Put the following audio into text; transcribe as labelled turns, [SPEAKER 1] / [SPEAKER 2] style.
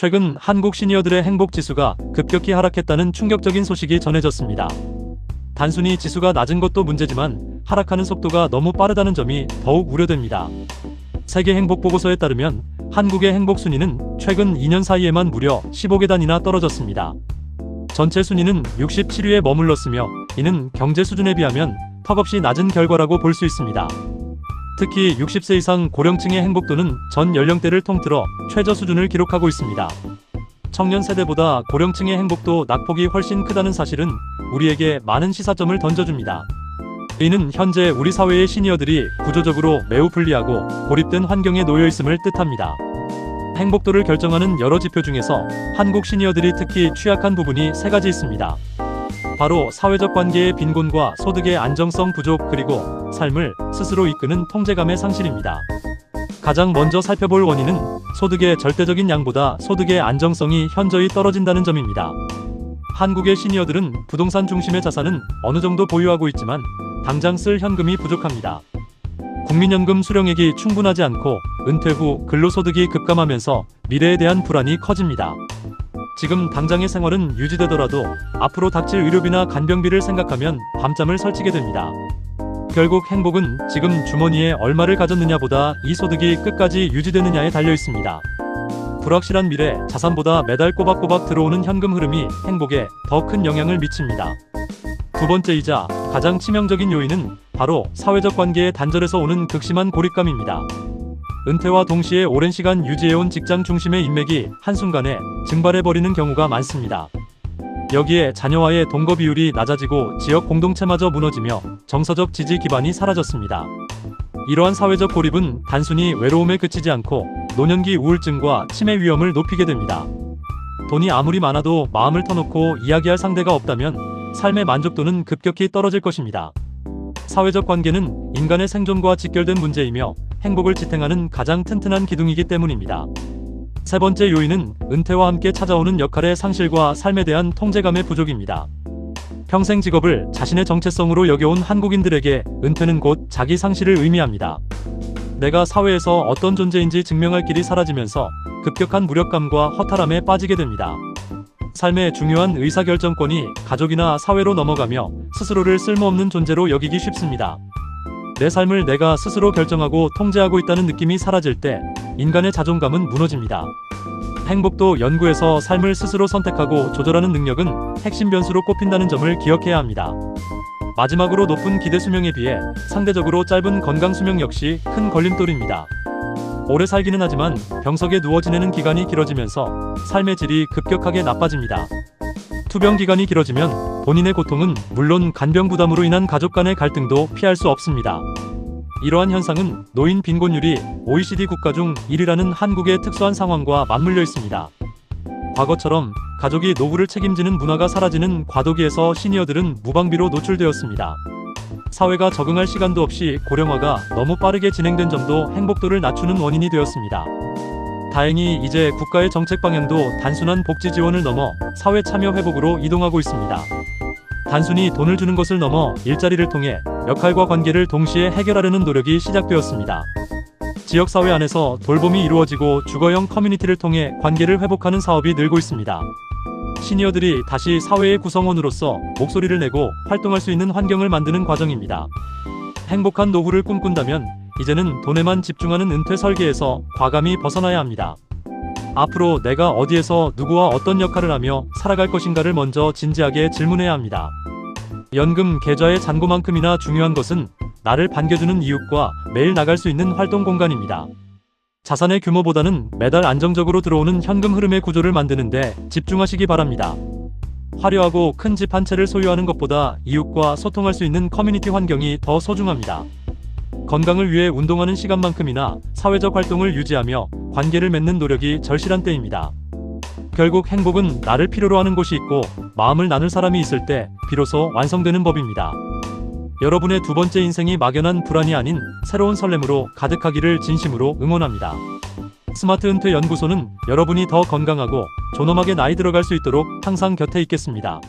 [SPEAKER 1] 최근 한국 시니어들의 행복 지수가 급격히 하락했다는 충격적인 소식이 전해졌습니다. 단순히 지수가 낮은 것도 문제지만 하락하는 속도가 너무 빠르다는 점이 더욱 우려됩니다. 세계 행복 보고서에 따르면 한국의 행복 순위는 최근 2년 사이에만 무려 15계단이나 떨어졌습니다. 전체 순위는 67위에 머물렀으며 이는 경제 수준에 비하면 턱없이 낮은 결과라고 볼 수 있습니다. 특히 60세 이상 고령층의 행복도는 전 연령대를 통틀어 최저 수준을 기록하고 있습니다. 청년 세대보다 고령층의 행복도 낙폭이 훨씬 크다는 사실은 우리에게 많은 시사점을 던져줍니다. 이는 현재 우리 사회의 시니어들이 구조적으로 매우 불리하고 고립된 환경에 놓여 있음을 뜻합니다. 행복도를 결정하는 여러 지표 중에서 한국 시니어들이 특히 취약한 부분이 세 가지 있습니다. 바로 사회적 관계의 빈곤과 소득의 안정성 부족, 그리고 삶을 스스로 이끄는 통제감의 상실입니다. 가장 먼저 살펴볼 원인은 소득의 절대적인 양보다 소득의 안정성이 현저히 떨어진다는 점입니다. 한국의 시니어들은 부동산 중심의 자산은 어느 정도 보유하고 있지만 당장 쓸 현금이 부족합니다. 국민연금 수령액이 충분하지 않고 은퇴 후 근로소득이 급감하면서 미래에 대한 불안이 커집니다. 지금 당장의 생활은 유지되더라도 앞으로 닥칠 의료비나 간병비를 생각하면 밤잠을 설치게 됩니다. 결국 행복은 지금 주머니에 얼마를 가졌느냐보다 이 소득이 끝까지 유지되느냐에 달려 있습니다. 불확실한 미래, 자산보다 매달 꼬박꼬박 들어오는 현금 흐름이 행복에 더 큰 영향을 미칩니다. 두 번째이자 가장 치명적인 요인은 바로 사회적 관계의 단절에서 오는 극심한 고립감입니다. 은퇴와 동시에 오랜 시간 유지해온 직장 중심의 인맥이 한순간에 증발해버리는 경우가 많습니다. 여기에 자녀와의 동거 비율이 낮아지고 지역 공동체마저 무너지며 정서적 지지 기반이 사라졌습니다. 이러한 사회적 고립은 단순히 외로움에 그치지 않고 노년기 우울증과 치매 위험을 높이게 됩니다. 돈이 아무리 많아도 마음을 터놓고 이야기할 상대가 없다면 삶의 만족도는 급격히 떨어질 것입니다. 사회적 관계는 인간의 생존과 직결된 문제이며 행복을 지탱하는 가장 튼튼한 기둥이기 때문입니다. 세 번째 요인은 은퇴와 함께 찾아오는 역할의 상실과 삶에 대한 통제감의 부족입니다. 평생 직업을 자신의 정체성으로 여겨온 한국인들에게 은퇴는 곧 자기 상실을 의미합니다. 내가 사회에서 어떤 존재인지 증명할 길이 사라지면서 급격한 무력감과 허탈함에 빠지게 됩니다. 삶의 중요한 의사결정권이 가족이나 사회로 넘어가며 스스로를 쓸모없는 존재로 여기기 쉽습니다. 내 삶을 내가 스스로 결정하고 통제하고 있다는 느낌이 사라질 때 인간의 자존감은 무너집니다. 행복도 연구에서 삶을 스스로 선택하고 조절하는 능력은 핵심 변수로 꼽힌다는 점을 기억해야 합니다. 마지막으로 높은 기대 수명에 비해 상대적으로 짧은 건강 수명 역시 큰 걸림돌입니다. 오래 살기는 하지만 병석에 누워 지내는 기간이 길어지면서 삶의 질이 급격하게 나빠집니다. 투병 기간이 길어지면 본인의 고통은 물론 간병 부담으로 인한 가족 간의 갈등도 피할 수 없습니다. 이러한 현상은 노인 빈곤율이 OECD 국가 중 1위라는 한국의 특수한 상황과 맞물려 있습니다. 과거처럼 가족이 노후를 책임지는 문화가 사라지는 과도기에서 시니어들은 무방비로 노출되었습니다. 사회가 적응할 시간도 없이 고령화가 너무 빠르게 진행된 점도 행복도를 낮추는 원인이 되었습니다. 다행히 이제 국가의 정책 방향도 단순한 복지 지원을 넘어 사회 참여 회복으로 이동하고 있습니다. 단순히 돈을 주는 것을 넘어 일자리를 통해 역할과 관계를 동시에 해결하려는 노력이 시작되었습니다. 지역사회 안에서 돌봄이 이루어지고 주거형 커뮤니티를 통해 관계를 회복하는 사업이 늘고 있습니다. 시니어들이 다시 사회의 구성원으로서 목소리를 내고 활동할 수 있는 환경을 만드는 과정입니다. 행복한 노후를 꿈꾼다면 이제는 돈에만 집중하는 은퇴 설계에서 과감히 벗어나야 합니다. 앞으로 내가 어디에서 누구와 어떤 역할을 하며 살아갈 것인가를 먼저 진지하게 질문해야 합니다. 연금 계좌의 잔고만큼이나 중요한 것은 나를 반겨주는 이웃과 매일 나갈 수 있는 활동 공간입니다. 자산의 규모보다는 매달 안정적으로 들어오는 현금 흐름의 구조를 만드는 데 집중하시기 바랍니다. 화려하고 큰 집 한 채를 소유하는 것보다 이웃과 소통할 수 있는 커뮤니티 환경이 더 소중합니다. 건강을 위해 운동하는 시간만큼이나 사회적 활동을 유지하며 관계를 맺는 노력이 절실한 때입니다. 결국 행복은 나를 필요로 하는 곳이 있고 마음을 나눌 사람이 있을 때 비로소 완성되는 법입니다. 여러분의 두 번째 인생이 막연한 불안이 아닌 새로운 설렘으로 가득하기를 진심으로 응원합니다. 스마트 은퇴 연구소는 여러분이 더 건강하고 존엄하게 나이 들어갈 수 있도록 항상 곁에 있겠습니다.